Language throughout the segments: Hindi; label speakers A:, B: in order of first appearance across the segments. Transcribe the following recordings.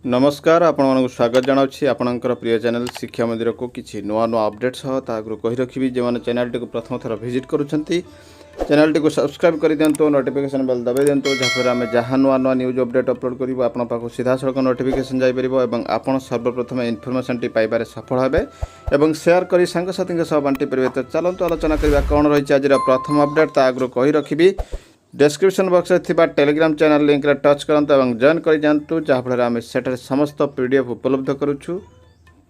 A: नमस्कार आपण स्वागत जनावछि आपणकर प्रिय चैनल शिक्षा मंदिर को किछि नुआ नुआ अपडेट सह तागु कहि रखिबि जे माने चैनल टी को प्रथम थर विजिट करूछंती चैनल टी को सब्सक्राइब कर दियंतो नोटिफिकेशन बेल दबाइ दियंतो जहां आमे जहां नुआ नुआ न्यूज अपडेट अपलोड करिवो आपण पाखो सीधा सड़क नोटिफिकेशन जाई परिबो एवं आपण सर्वप्रथम इन्फॉर्मेशन टी पाइबारे सफल हेबे एवं शेयर करी संग साथी के सह बांटी परिबे। तो चलंतु आलोचना करिबा कोन रहिछि आज प्रथम अपडेट तागु कहि रखिबि डिस्क्रिप्शन बॉक्स में टेलीग्राम चैनल लिंक रे टच करंतु एवं जॉइन कर जांतु जहाँफल आम सेठारे समस्त पीडीएफ उपलब्ध करुछु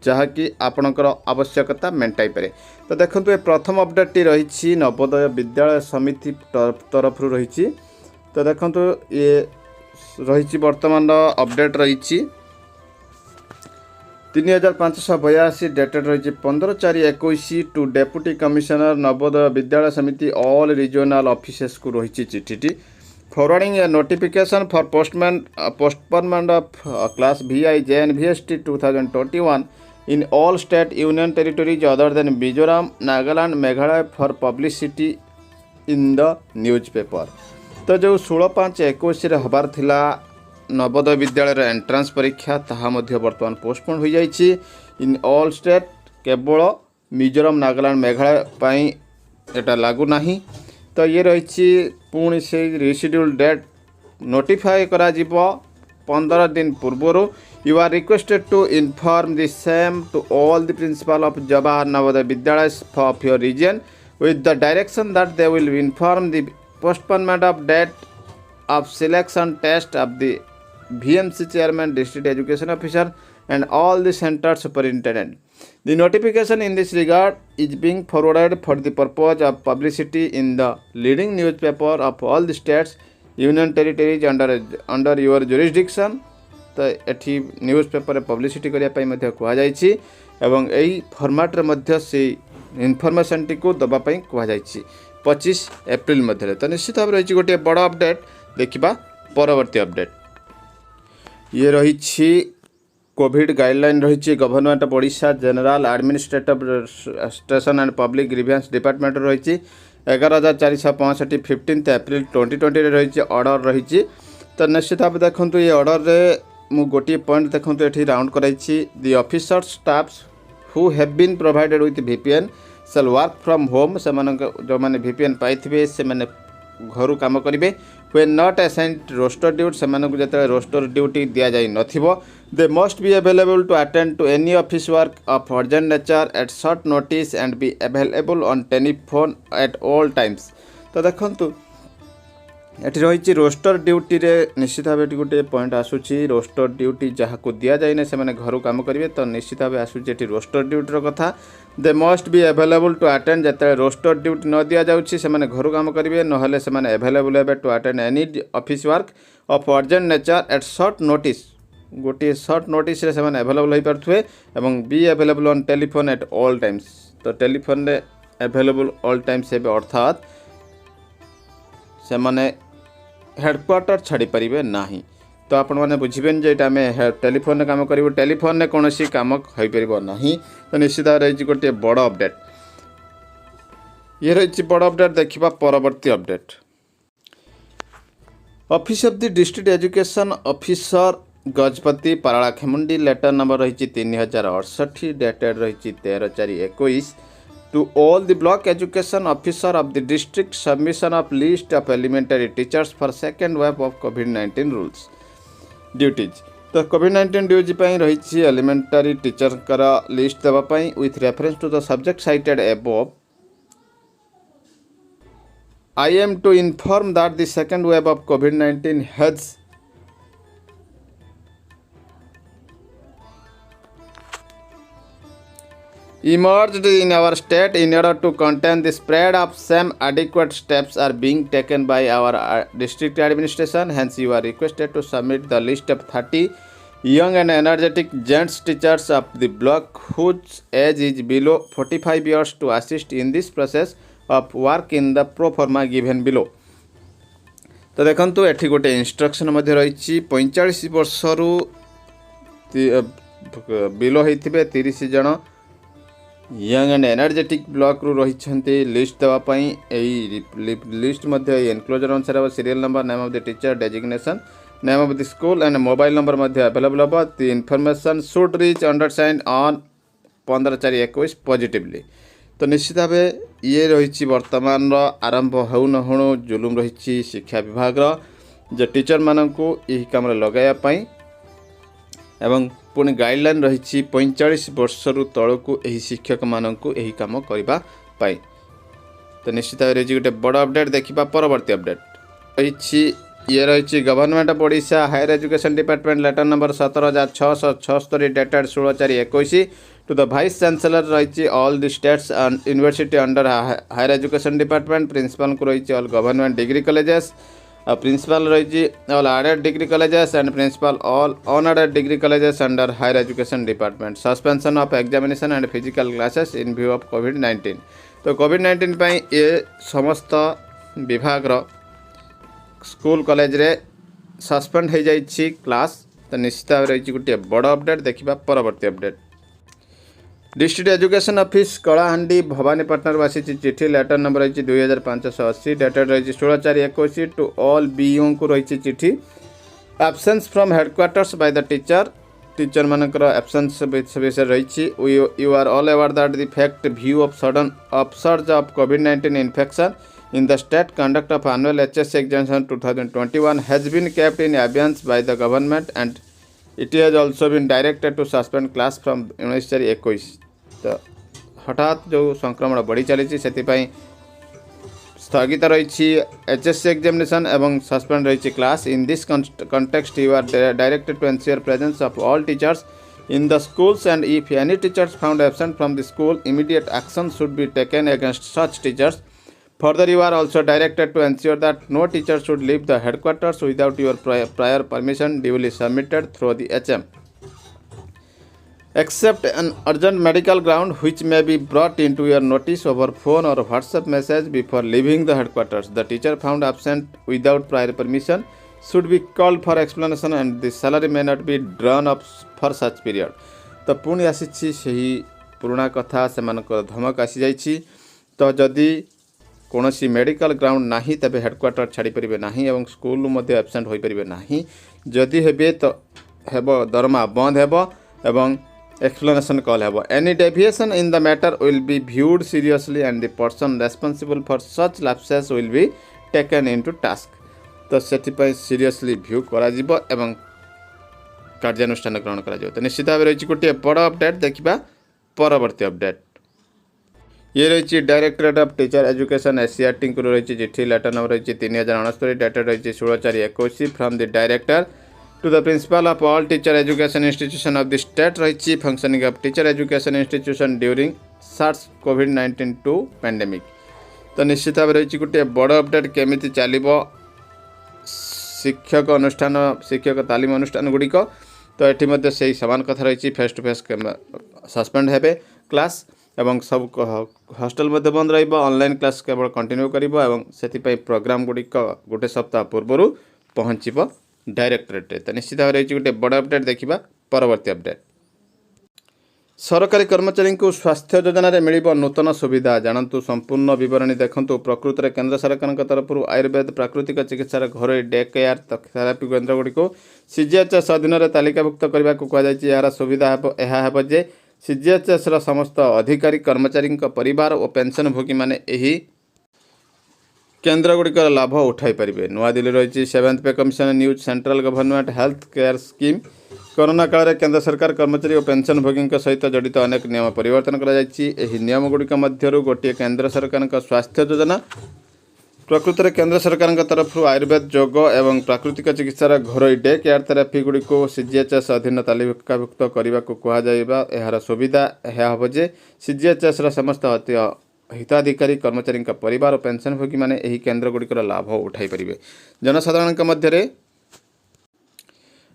A: जहाँकि आपणकर आवश्यकता मेंटाई पारे। तो देखो ये प्रथम अपडेट टी रही नवोदय विद्यालय समिति तरफ रही। तो देखो ये रही वर्तमान अपडेट रही 3582 डेटेड रही 15/4/21 to deputy commissioner Navodaya Vidyalaya समिति ऑल रीजनल ऑफिसेस को रही चिठी forwarding A notification for postponement of class VI JN VST 2021 in all state union territories other than Mizoram Nagaland Meghalaya for publicity in the news paper. तो जो 16/5/21 हबार थिला नवोदय विद्यालय एंट्रांस परीक्षा ताहा मध्य वर्तमान पोस्टपोन हो जाइछि इन ऑल स्टेट केवल मिजोरम नागालैंड मेघालय पई एटा लागू नाही। तो ये रही पुणी से रिशेड्यूल डेट नोटिफाई करा जिवो 15 दिन पूर्व। You are requested to inform the same to all the principal of Jawahar Navodaya Vidyalaya of your region with the direction that they will inform the postponement of date of selection test of the VMC chairman, district education officer and all the center superintendent. The notification in this regard is being forwarded for the purpose of publicity in the leading newspaper of all the states union territories under your jurisdiction. तो एठी न्यूज़पेपर पब्लिसिटी करिया पई मध्य कुआ जाइछि एवं एई फॉर्मेट रे मध्य से इनफॉरमेशन टी को दबा पई कुआ जाइछि 25 एप्रिल मध्य। तो निश्चित भाव रही गोटे बड़ अपडेट देखिबा परवर्ती अपडेट ये रही कोविड गाइडलाइन रही government of Odisha general administrative and public grievance department रही 11,465 15 एप्रिल 2020 रही ऑर्डर रही। तो निश्चित भाव देखो ये ऑर्डर रे मु गोटे पॉइंट देखो ये राउंड कराई the officer staffs who have been provided with VPN shall work from home से जो मैंने VPN पाई से मैंने घर काम करेंगे when not assigned roster duty से जो रोस्टर ड्यूटी दि जाई नथिबो they must be available to attend to any office work of urgent nature at short notice and be available on telephone at all times. तो देखंतु एटी रही रोस्टर ड्यूटी रे निश्चित भाव गोटे पॉइंट आसूची रोस्टर ड्यूटी जहाँ को दि जाए से मैंने घर काम करेंगे। तो निश्चित भाव आसूची रोस्टर ड्यूटी कथा they must be available to attend जिते रोस्टर ड्यूटी न दि जाऊँगी से घर काम करेंगे नहले से अवेलेबल हे to attend any office work of urgent nature at short notice गोटे शॉर्ट नोटिस रे से अवेलेबल हो पारे और be available on telephone at all times. तो टेलीफोन रे अवेलेबल ऑल टाइम्स हे अर्थात से माने हेडक्वार्टर छाड़ी पारे ना। तो आपण मैंने बुझें जे आम टेलीफोन काम करूँ टेलीफोन में कौन कम हो पार ना। तो निश्चित रही गोटे बड़ अपडेट ये रही बड़ अपडेट देखा परवर्ती update office of the district education officer Gajapati Paralakhemundi letter number रही 3068 डेटेड रही 13/4/21 to all the block education officer of the district submission of list of elementary teachers for second wave of COVID-19 rules duties। तो COVID-19 ड्यूटी पर रही एलिमेंटरी टीचर का लिस्ट देवाई with reference to the subject cited above I am to inform that the second wave of COVID-19 has emerged in our state. In order to contain the spread of same, adequate steps are being taken by our district administration. Hence you are requested to submit the list of 30 young and energetic gents teachers of the block whose age is below 45 years to assist in this process of work in the pro forma given below। तो देखंतु एठी गोटे इंस्ट्रक्शन मध्य रही 45 वर्ष रु बिलो होइथिबे 30 जन यंग एंड एनर्जेटिक ब्लॉक रु रही लिस्ट देवाई लिस्ट एनक्लोजर अनुसार serial number name of the teacher designation name of the school and mobile number मध्य अवेलेबल हम the information should reach undersigned on 15/4/21 positively. तो निश्चित भाव ये रही वर्तमान आरंभ हो न हो जुलुम रही शिक्षा विभाग जो टीचर मानक यही कम लगायापाई एवं पुणी गाइडलाइन रही 45 वर्षर तलू यही शिक्षक मानक यही कम करने। तो निश्चित भाव रही गोटे बड़ अपडेट देखा। परवर्ती अपडेट रही ये रही government of Odisha higher education department letter number 17,676 dated 16/4/21 to the vice chancellor रही all the states and university under higher education department principal को रही all government degree colleges principal रही all aided degree colleges and principal all unaided degree colleges under higher education department suspension of examination and physical classes in view of कोविड-19। तो कोविड-19 ये समस्त विभाग स्कूल कॉलेज रे सस्पेंड हो जाइए क्लास। तो निश्चित भाव रही गोटे बड़ अपडेट देखा। परवर्ती update district education office Kalahandi Bhawanipatna आसी चिठी लेटर नंबर रही 2580 डेटेड रही 16/4/21 टू ऑल बीओ को रही चिठी absence from headquarters by the teacher मानकर एब्सेंस विषय रही you are all aware that the fact view of sudden upsurge of कोविड-19 infection in the state conduct of annual HSC examination 2021 has been kept in abeyance by the government and it has also been directed to suspend class from 19/21। तो हठात जो संक्रमण बढ़ी चली से स्थगित रही HSC एग्जामिनेशन एवं सस्पेंड रही class. In this context you are directed to ensure presence of all teachers in the schools and if any teachers found absent from the school immediate action should be taken against such teachers। Further, you are also directed to ensure that no teacher should leave the headquarters without your prior permission duly submitted through the HM, except an urgent medical ground which may be brought into your notice over phone or WhatsApp message before leaving the headquarters. The teacher found absent without prior permission should be called for explanation and the salary may not be drawn up for such period। तो पुणी आसी सही पुराना कथा से धमक आसी जाइए। तो जदि कौन मेडिकल ग्राउंड ना तेज हेडक्वार्टर छाड़ीपर ना और स्कूल एब्सेंट हो पारे ना जदि हे तो हेब दरमा बंद हेब एवं एक्सप्लेनेशन कॉल हेब। Any deviation in the matter will be viewed seriously and the person responsible for such lapses will be taken into task. तो से सीरियसली व्यू करा एवं कार्यानुष्ठान ग्रहण करा। तो निश्चित भाव रही गोटे बड़ अपडेट देखा। परवर्ती अपडेट ये रही directorate of teacher education SCERT को रही चिठी लेटर नंबर रही 3069 डेटेड रही 16/4/21 from the director to the principal of all teacher education institution of the state रही functioning of teacher education institution during SARS कोविड-19 पैंडेमिक। तो निश्चित भाव रही गोटे बड़ अपडेट केमी चलो शिक्षक अनुष्ठान शिक्षक तालीम अनुष्ठान गुड़िक। तो ये से समान कथा रही फेस टू फेस सस्पेंड हे क्लास एवं सब हॉस्टल बंद ऑनलाइन क्लास केवल कंटिन्यू कर प्रोग्राम गुड़िक गोटे सप्ताह पूर्व पहुँचब डायरेक्टरेट। तो निश्चित भाव रही गोटे बड़ अपडेट देखा। परवर्ती अपडेट सरकारी कर्मचारी को स्वास्थ्य योजना रे मिलिबो नूतन सुविधा जानतु संपूर्ण विवरणी देखंतु। प्रकृत में केंद्र सरकार तरफ आयुर्वेद प्राकृतिक चिकित्सार घरोई डे केयर थेरापी केन्द्र गुड़िक सीजीएचएस अधीन में तालिकाभुक्त करने को कहुई। यार सुविधा है जे सीजीएचएस समस्त अधिकारी कर्मचारी परिवार और पेंशनभोगी माने यही केन्द्र गुड़िक लाभ उठाई पारे। नुआदिल्ली रही 7th पे commission news central government health care scheme corona काल में केंद्र सरकार कर्मचारी और पेंशनभोगी सहित जड़ित अनेक नियम परिवर्तन कर नियम गुड़िक मध्य गोटे केंद्र सरकार स्वास्थ्य योजना प्रकृत में केंद्र सरकार तरफ आयुर्वेद योग एवं प्राकृतिक चिकित्सार घरोई डे केयर थेरापी गुड़िक सीजीएचएस अधीन तालिकाभुक्त करने को कहुआ। यार सुविधा यह हम जे सीजीएचएस समस्त हिताधिकारी कर्मचारी परिवार और पेंशनभोगी माने यही केन्द्र गुड़िकर लाभ उठाई पारे। जनसाधारण मध्य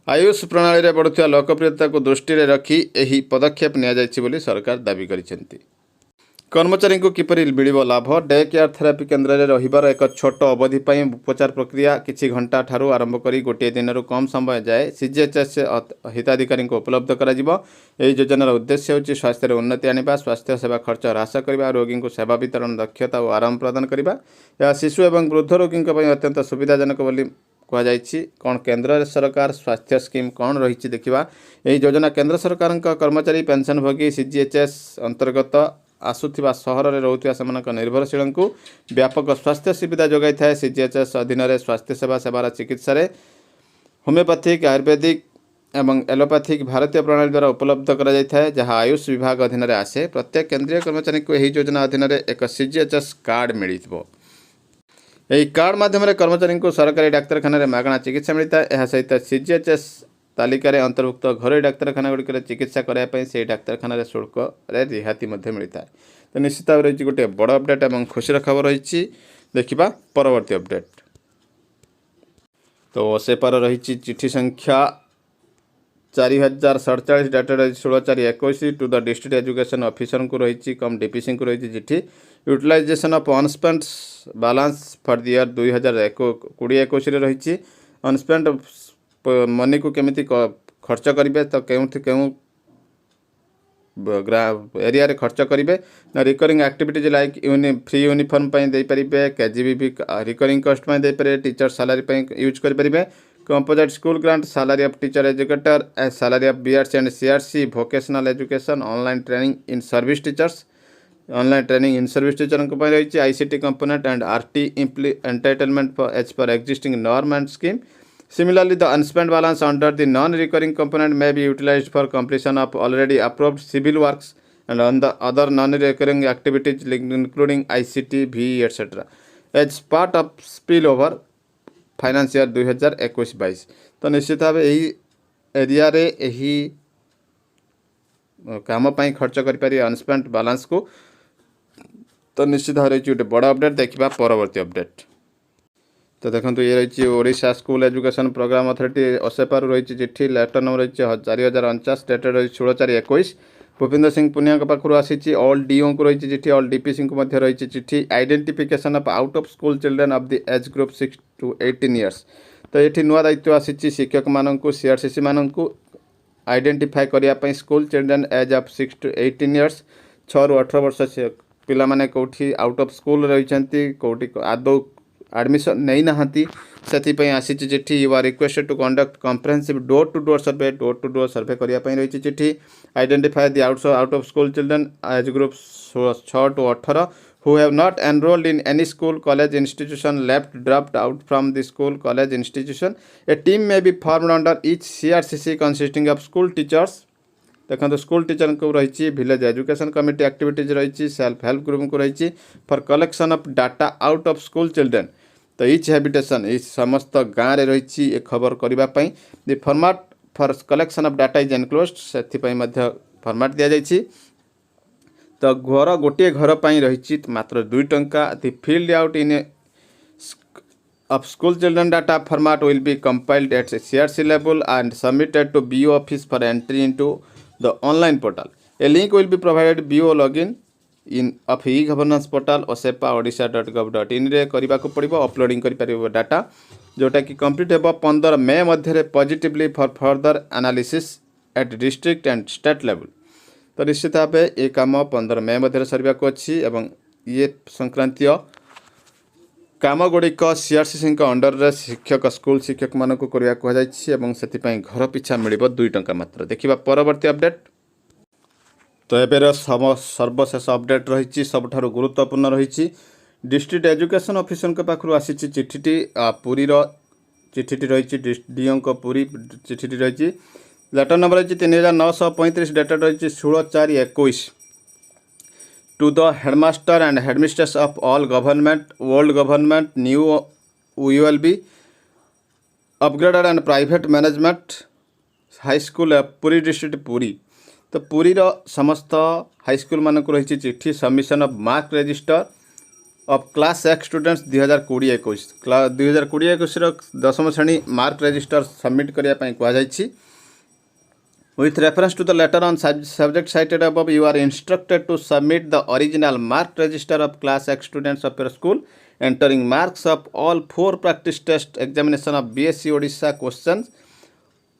A: आयुष प्रणाली में बढ़ुवा लोकप्रियता को दृष्टि रखी यही पदक्षेप नि सरकार दावी करिसेंती। कर्मचारी को किपरि मिलिबो लाभ डे केयर थेरापी केन्द्र में रहिबार एक छोट अवधि पर उपचार प्रक्रिया किछि घंटा ठारू आरंभ करी गोटे दिन कम समय जाए सीजीएचएस हिताधिकारी को उपलब्ध कराजिबो। एही योजनार उद्देश्य होछि स्वास्थ्य उन्नति आनिबा स्वास्थ्य सेवा खर्च ह्रास करबा रोगी को सेवा वितरण दक्षता और आराम प्रदान करबा। यह शिशु एवं वृद्ध रोगी अत्यंत सुविधाजनक बोली कहुई कौन केंद्र सरकार स्वास्थ्य स्कीम कौन रही देखा। यही योजना केंद्र सरकार कर्मचारी पेंशनभोगी सीजीएचएस अंतर्गत आसुथिबा सहर में रोथुवा सेमानक निर्भरशील को व्यापक स्वास्थ्य सुविधा जोगाई थाए। सीजीएचएस अधीन स्वास्थ्य सेवा सेवार चिकित्सा होमियोपैथिक आयुर्वेदिक एवं एलोपैथिक भारतीय प्रणाली द्वारा उपलब्ध कराई जहाँ आयुष विभाग अधीन आसे। प्रत्येक केंद्रीय कर्मचारी को यही योजना अधीन एक सीजीएचएस कार्ड मिल यही कार्ड माध्यम कर्मचारी को सरकारी डाक्तखाना मागणा चिकित्सा मिलता है। यह सहित सीजीएचएस तालिकार अंतर्भुक्त घरोई डाक्तखाना गुड़िक चिकित्सा करने से डाक्तखाना शुल्क रिहाती मिलता है। तो निश्चित भाव रही गोटे बड़ अपडेट और खुशी खबर रही देखा परवर्ती अपडेट। तो से पर रही चिठी संख्या 4047 डाटा रही 16/4/21 to the district education officer को रही कम डीपीसी को रही चिठी utilisation of unspent balance for the year 2020-21 रही अनस्पेंट मनी को केमिति खर्च करेंगे तो क्यों एरिया रे खर्च करेंगे ना recurring activities like free uniform दे पारे केजीबी रिकरिंग कॉस्ट दे पारे टीचर सैलरी यूज करेंगे composite school grant salary of teacher educator salary of BRC and CRC vocational education online training in service teachers online training in service teacher रही ICT component and RT entitlement for as per existing norm and scheme. Similarly, the unspent balance under the non-recurring component may be utilized for completion of already approved civil works and on the other non-recurring activities including ICT, VE, etc. as part of spillover finance year 2021-22। तो निश्चित भाव यही एरिया रे यही काम पाई खर्च करें अनस्पेंट बैलेंस को। तो निश्चित भाव रही गोटे बड़ अपडेट देखा परवर्ती अपडेट। तो देखो ये रही Odisha school education programme authority असेपार रही चिठी लेटर नंबर रही 4049 डेटेड रही 16/4/21 भूपेंद्र सिंह पुनिया पाखु आसी ऑल डीओ को रही चिठी ऑल डीपीसी को रही चिठी identification of out of school children of the age group 6 to 18 years. तो ये नुआ दायित्व आसी शिक्षक मानक सीआरसीसी मानक आइडेंटिफाई करने school children age of 6 to 18 years 6 ରୁ 18 वर्ष पिला माने कोठी आउट ऑफ स्कूल रही कोठी आदौ एडमिशन नहीं नहांती से आसी चिठी you are requested to conduct comprehensive door to door survey करने रही चिठी identify the out of school children age group 6 to 18 who have not enrolled in any school college institution dropped out from the school college institution। a team may be formed under each CRCC consisting of school teachers। देखो स्कूल टीचर को रही विलेज एजुकेशन कमिटी एक्टिविटीज रही सेल्फ हेल्प ग्रुप को रही for collection of data out of school children. तो इच हैबिटेशन इस समस्त गाँव में रही खबर करने दि format for collection of data is enclosed से फॉर्मेट दि जाइए। तो घर गोटे घर पर रही मात्र 2 टंका दि filled out in of school children data format will be compiled at CRC level and submitted to BO office for entry into the online portal। A link will be provided BO login in of e-governance portal osepaodisha.gov.in रे करबा को पड़िबो अपलोडिंग करि परिबो डाटा जोटा कि कंप्लीट हेबो 15 मई मध्य positively for further analysis at district and state level. तो निश्चित भाव ये काम 15 मई मध्य सरवा को अच्छी एवं ये संक्रांतीय काम गुड़िक सीआरसीसी अंडर शिक्षक स्कूल शिक्षक मान को करने कहुई घर पिछा मिल 2 टंका मात्र। देखा परवर्ती अपडेट। तो एबेर सर्वशेष अपडेट रही सबुठ गुरुत्वपूर्ण रही डिस्ट्रिक्ट एजुकेशन ऑफिसर के पाखु आसी चिठी पुरी चिठी रही डीओ पुरी चिठी रही लेटर नंबर रही 3935 डेटा रही 16/4/21 to the headmaster and headmistress of all government, old government, new ULB, upgraded and private management high school Puri district Puri. तो पुरी समस्त हाई स्कूल मान को रही चिठी submission of mark register of class 1 students 2020-21 2020-21 दशम श्रेणी मार्क रजिस्टर सबमिट करने कहुई। With reference to the letter on subject cited above, you are instructed to submit the original marked register of class X students of your school, entering marks of all 4 practice test examination of BSc Odisha questions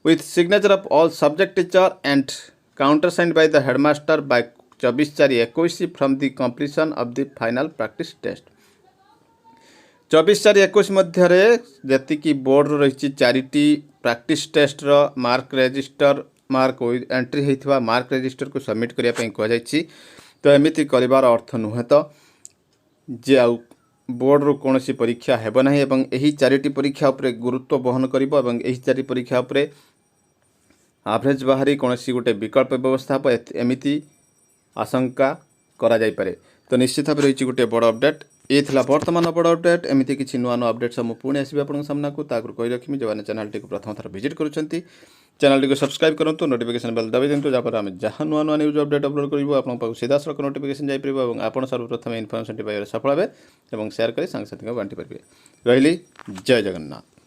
A: with signature of all subject teacher and countersigned by the headmaster by 24/4/21 from the completion of the final practice test। 24/4/21 ମଧ୍ୟରେ ଯେତିକି ବୋର୍ଡର ରହିଛି 4ଟି ପ୍ରାକ୍ଟିସ୍ ଟେଷ୍ଟର ମାର୍କ ରେଜିଷ୍ଟର ମାର୍କ ଏଣ୍ଟ୍ରି ହୋଇଥିବା ମାର୍କ ରେଜିଷ୍ଟରକୁ ସବମିଟ୍ କରିବା ପାଇଁ କୁହାଯାଇଛି। ତ ଏମିତି କରିବାର ଅର୍ଥ ନୁହେଁ ତ ଯେ ଆଉ ବୋର୍ଡରୁ କୌଣସି ପରୀକ୍ଷା ହେବ ନାହିଁ ଏବଂ ଏହି 4ଟି ପରୀକ୍ଷା ଉପରେ ଗୁରୁତ୍ୱ ବହନ କରିବ ଏବଂ ଏହି 4 ପରୀକ୍ଷା ଉପରେ ଆଭରେଜ ବାହାରି କୌଣସି ଗୋଟେ ବିକଳ୍ପ ବ୍ୟବସ୍ଥା ହେବ ଏମିତି ଆଶଙ୍କା କରାଯାଇପାରେ। ତ ନିଶ୍ଚିତ ଭାବେ ରହିଛି ଗୋଟେ ବଡ଼ ଅପଡେଟ୍। ये थिला वर्तमान बड़ अपडेट एमती किसी नुआ नुआ अपडेट सब पुणी आसबि आपन सामना को कही रखी जो चैनल टी प्रथम थर विजिट करुँच चैनल टी सब्सक्राइब करूँ नोटिफिकेशन बेल दबाई दिंतु जहाँ आम जहाँ नुआ नुआ न्यूज अपडेट अपलोड करूँ आपको सीधा सड़क नोटिफिकेशन जापर और आप सर्वप्रथम इनफर्मेशन पाइबार सफल हे और सेयार कर सांग साथी बांटी पारे। रही जय जगन्नाथ।